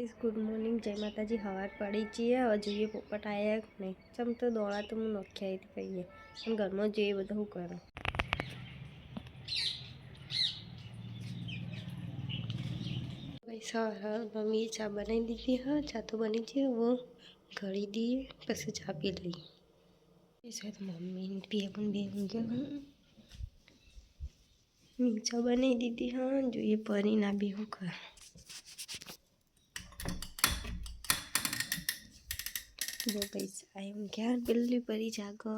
Good morning जय माता जी। हवा पड़ी चाहिए और જોઈએ પોપટ આયા કે નહીં ચમ તો દોડા તો હું નોખી આવી કહીએ પણ ઘરમાં જોઈએ બધું કરો પૈસા મમ્મીએ ચા બનાવી દીધી હા ચા તો બની છે वो ઘડી દીએ પછી ચા પી લઈ એ સાથ મમ્મી પીએ પણ બે ઊંઘ્યા હા ચા બનાવી દીધી હા જોઈએ પરી ના બી હું કર जो पैसा एम क्या बिल्ली परी जागो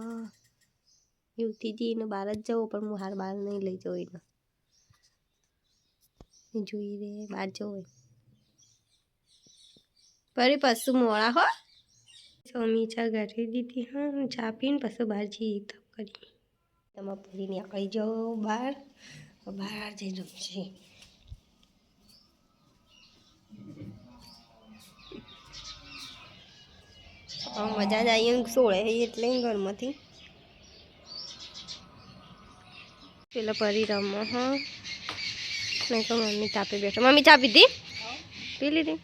युवती जी ने बार ज जाओ पर मु हार बार नहीं लई जाओ इने જોઈ રે બાર જવો પરી પસુ મોળા હો સ્વામી ચા ગાઠી દીધી હા ચા પીને પછી બહાર જઈએ તો કરી તમારા પરીને આકળી જાઓ બહાર બહાર જઈ રમશે મજા જ આવી સોળે એટલે ઘરમાંથી પેલા પરી રમો હા નહીં તો મમ્મી ચાપી બેઠો મમ્મી ચા પીધી પી લીધી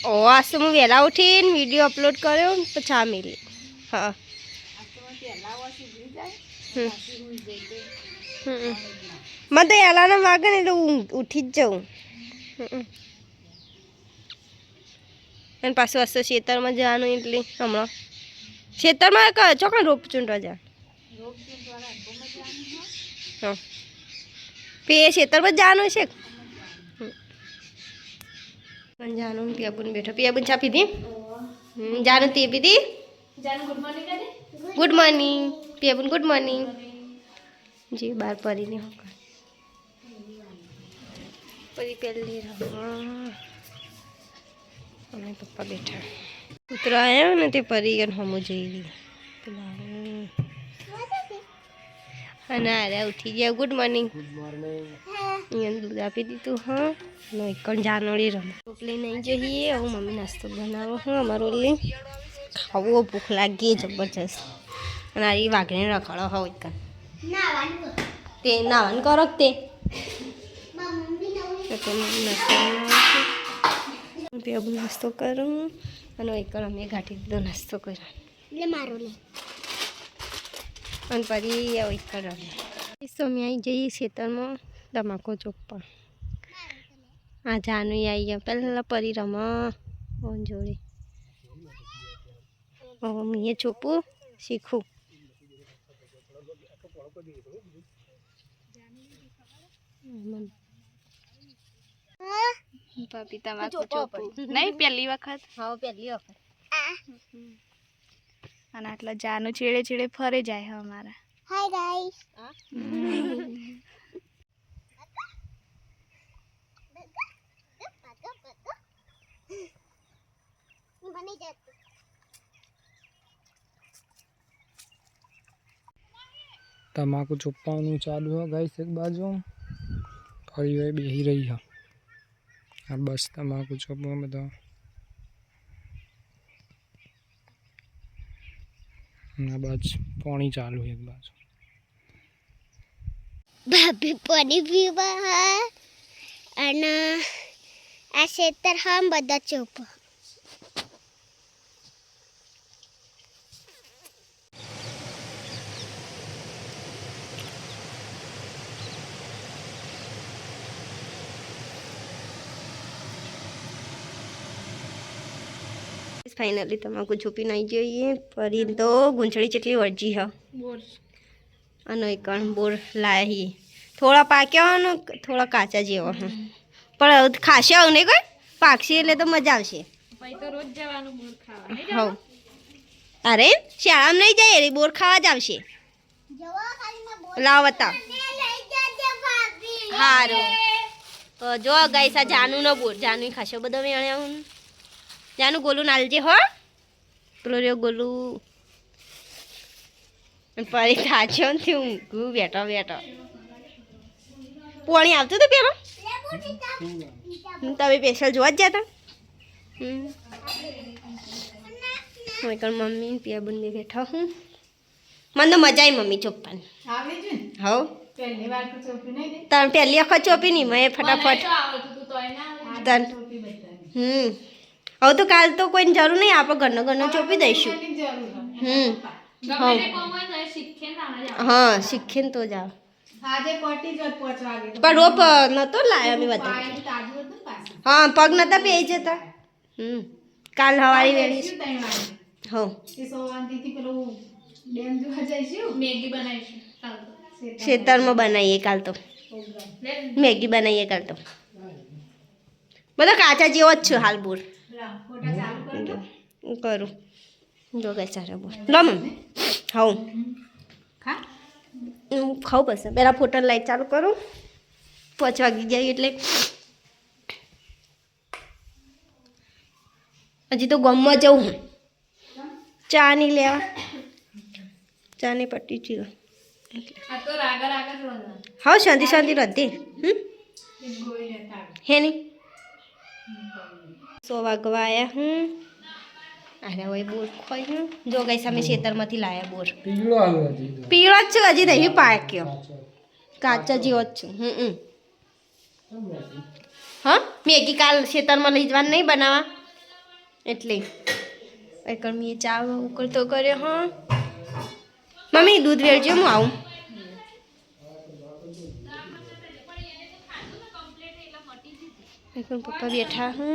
ઓ આજ તો હું વહેલા ઉઠીને વિડીયો અપલોડ કર્યો પછી ચા મેલી હા મને તો એલાના વાગે ને એટલે ઉઠી જ જાઉં અને પાછું હશે ખેતરમાં જવાનું એટલે હમણાં ખેતરમાં ચોકન રોપ ચૂંટવા જા હા પે ખેતરમાં જવાનું છે જાનું પિયાબુન બેઠો પિયાબુન ચા પીધી જાનું તે પીધી ગુડ મોર્નિંગ પિયાબુન ગુડ મોર્નિંગ જી બાર પરીને પરી પહેલી રમવા અમે પપ્પા બેઠા કૂતરો આવ્યો ને તે પરી હમું જઈ પેલા અને અરે ઉઠી ગયા ગુડ મોર્નિંગ અહીંયા દૂધ આપી દીધું હા એક જાનોડી રમ ટોપલી નહીં જઈએ હું મમ્મી નાસ્તો બનાવો હા અમારો લઈ ખાવો ભૂખ લાગી જબરજસ્ત અને આ વાઘને રખાડો હોય એક તે નાવાનું કરો તે નાસ્તો કરું અને એક અમે ગાંઠી દીધો નાસ્તો કર્યો એટલે મારો નહીં અને પછી એક રમે અમે આવી જઈએ ખેતરમાં તમાકુ ચોપ્પા આ જાનું આવી ગયા પહેલાં પરી રમા જોડે મમ્મીએ ચોપું શીખું ભાભી તમાકુ ચોપું નહીં પહેલી વખત હા પહેલી વખત અને આટલા જાનું છેડે છેડે ફરે જાય હા અમારા હાય ગાઈસ તમાકુ ચોપ્પાનું ચાલુ है गाइस एक बाजू फरी हुई बेही रही है आ बस તમાકુ ચોપવા બધા ના બાજ પાણી ચાલુ એક બાજુ ભાભી પાણી પીવા અને આ ખેતર હમ બધા ચોપા फाइनली તમાકુ ચોપી નહીં જોઈએ પરી તો ગૂંચળી જેટલી વળજી હ અને એકણ બોર લાવી થોડા પાક્યા ને થોડા કાચા જેવા હ પણ ખાશે આવું નહીં કોઈ પાકશે એટલે તો મજા આવશે રોજ જવાનું બોર ખાવા હવ અરે શાળામાં નહીં જાય રે બોર ખાવા જ આવશે લાવ બતાવ સારું તો જો ગાઈસ આ જાનું ન બોર જાનું ખાશો બધો વેણ્યા જાનું ગોલું નાલજે હો પેલો રહ્યો ગોલું પરી થાચ્યો ને ઊંઘું બેઠો બેઠો પાણી આવતું હતું પેલો તમે સ્પેશિયલ જોવા જ જતા હું કણ મમ્મી પિયા બંને બેઠા હું મને તો મજા આવી મમ્મી ચોપ્પાની હવ પહેલી વાર તો ચોપી નહીં દે તને પહેલી વખત ચોપી નહીં મેં ફટાફટ તો આવડતું તું તોય ના તન ચોપી બતાવી હવે તો કાલ તો કોઈને જરૂર નહીં આપણે ઘરનો ચોપી દઈશું જરૂર હા ગમે તે કોમ હોય તો શીખે ના જ હા શીખીને તો જાવ આજે પટી જ 5 વાગે પણ રોપ નતો લાયો અમે બધા તાજું હતું પાછું હા પગ નતા પહેરી જતા કાલ હવારી વેળી 3 વાગે હો એ સોવાંતીથી પેલું ડેમ જોવા જઈશું મેગી બનાવીશું કાલ તો ખેતરમાં બનાવીએ કાલ તો મેગી બનાવીએ કાલ તો બધા કાચા જેવો જ છે હાલ બોર ફોટા ચાલુ કરજો હું કરું જો કઈ સારા બોર લો મમ્મી ખાઉં ખા હું ખાઉં પછી પહેલાં ફોટો લાઈટ ચાલુ કરું 5 વાગી જાય એટલે હજી તો ગામમાં જવું હું ચા નહીં લેવા ચા નહીં પટ્ટી ચીલો આ તો રાગા રાગા રોના હા શાંતિ શાંતિ રહતી ગોળી લેતા હે નહીં 100 વાગવા આવ્યા અરે હોય બોર ખોઈ જો ગઈ સામે ખેતરમાંથી લાયા બોર પીળો આવ્યો હજી તો. પીળો જ છે હજી નહીં પાક્યો કાચા જેવો જ છું હા મેગી કાલ ખેતરમાં લઈ જવાનું નહીં બનાવવા એટલે એકર મેં ચા ઉકળતો કર્યો હા મમ્મી દૂધ વેળજો હું આવું એકણ પપ્પા બેઠા હું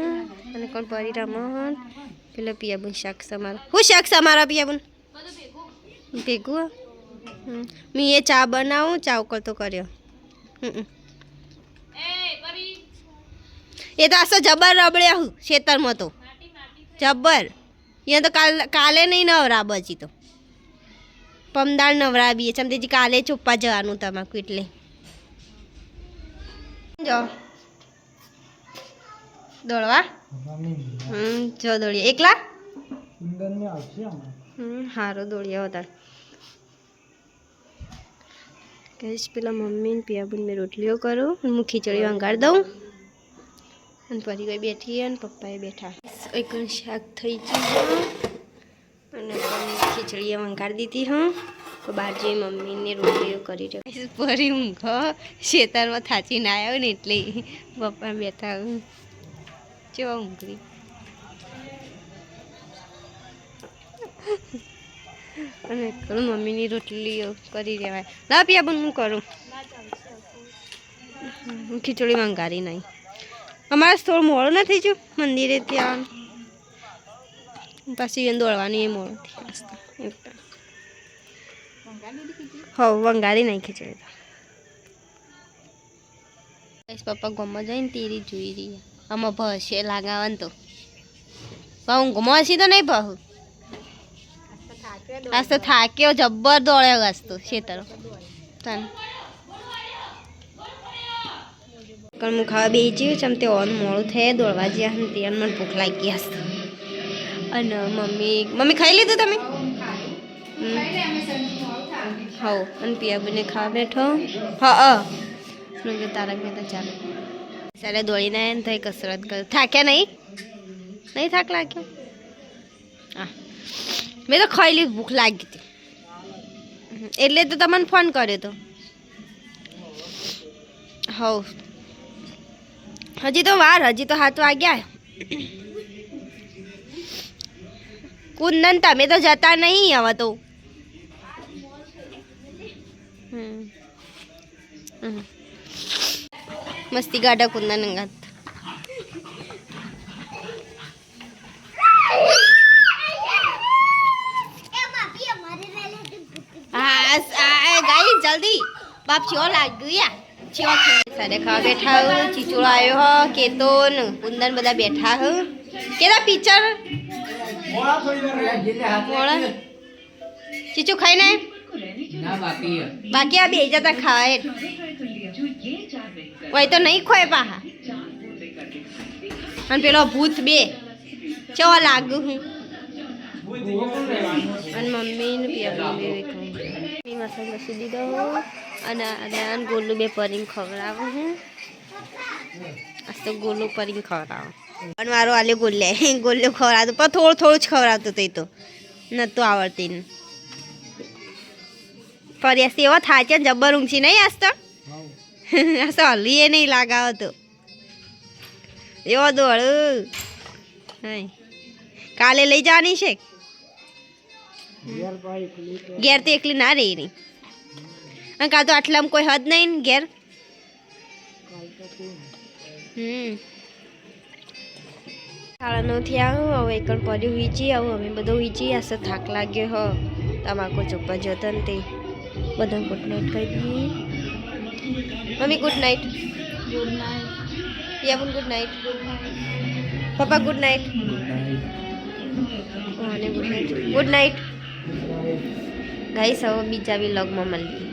અને કોણ પરી રમણ પેલો પિયાબુન શાક સમારો હું શાક સમારો પિયાબુન ભેગું મેં એ ચા બનાવું ચા ઉકળતો કર્યો એ તો આસો જબર રબડ્યા હું ખેતરમાં તો જબ્બર અહીંયા તો કાલે નહીં નવરા બજી તો પમદાળ નવરા બી સમજેજી કાલે ચોપ્પા જવાનું તમાકુ એટલે જો દોડવા જો દોડીએ એકલા કુંદનને આવશે આમાં. સારો દોડ્યા હતા કહીશ પેલા મમ્મી ને પિયાબુન મેં રોટલીઓ કરું હું ખીચડી વંગાડી દઉં અને ફરી કોઈ બેઠી અને પપ્પાએ બેઠા એક શાક થઈ ગયું અને ખીચડીએ વંગાડી દીધી હું તો બાજુએ મમ્મીને રોટલીઓ કરી રહ્યો ફરી ઊંઘ ખેતરમાં થાચીને આવ્યો ને એટલે પપ્પા બેઠા કેવા ઊંઘરી અને કરું મમ્મીની રોટલીઓ કરી રહેવાય ના પિયા પણ હું કરું હું ખીચડી વંગારી નહીં અમારે થોડું મોડું નથી થયું મંદિરે ત્યાં પાછી એને દોડવાની એ મોડું થઈ હવ વંગારી નહીં ખીચડી તો પપ્પા ગમવા જઈને તીરી જોઈ રહી આમાં ભસે લાગાવાનું તો હું ગમવા હશી તો નહીં ભહું આજ તો થાક્યો જબ્બર દોડ્યો આજ તો ખેતરો તને પણ હું ખાવા બેસી ગયું ચમ તે ઓન મોડું થાય દોડવા જ્યાં ને ત્યાં મને ભૂખ લાગી હશે અને મમ્મી ખાઈ લીધું તમે હવ અને પિયાબુને ખાવા બેઠો હા તારક મહેતા ચાલુ સારા દોડીને આવ્યા ને થઈ કસરત કર થાક્યા નહીં થાક લાગ્યો હા મેં તો ખાઈ લીધું ભૂખ લાગી હતી એટલે તો તમને ફોન કર્યો તો હવ હજી તો વાર હજી તો 7 વાગ્યા કુંદન તમે તો જતા નહીં હવે તો મસ્તી ગાડા કુંદન અંગાત ગાઈ જલ્દી બાપ ચો લાગ્યું યા ચો સાડે ખાવા બેઠા હું ચીચોળો આવ્યો હો કેતો ને કુંદન બધા બેઠા હું કેતા પિક્ચર મોડા ચીચુ ખાઈને બાકી આ બે જતા ખાય હોય તો નહીં ખોય પાહા અને પેલો ભૂત બે ચો લાગુ હું અને મમ્મી ને પિયા બે મસાલો લસી દીધો અને ગોલું બે પરીને ખવડાવું હું આજ તો ગોલું પરીને ખવડાવું અને મારો આલે ગોલ્યો ખવડાવતો પણ થોડું જ ખવડાવતું તે તો નહોતું આવડતી ને ફરિયાસ એવો થાય છે જબ્બર ઊંઘી નહીં આજ તો આ તો હલીએ નહીં લાગાવો તો એવો દોડ હા કાલે લઈ જવાની છે ઘેર તો એકલી ના રહી નહીં અને કાં તો આટલામાં કોઈ હદ નહીં ને ઘેર સાડા 9 થયા હવે એકણ પડ્યું વીચી આવું અમે બધું વીચી આશે થાક લાગ્યો હો તમાકુ ચોપ્પા જતો ને તે બધા ગુડ નાઇટ કહી દઈએ mummy good night good night યાબુન good night papa good night good night guys હવે બીજા વ્લોગમાં મળીએ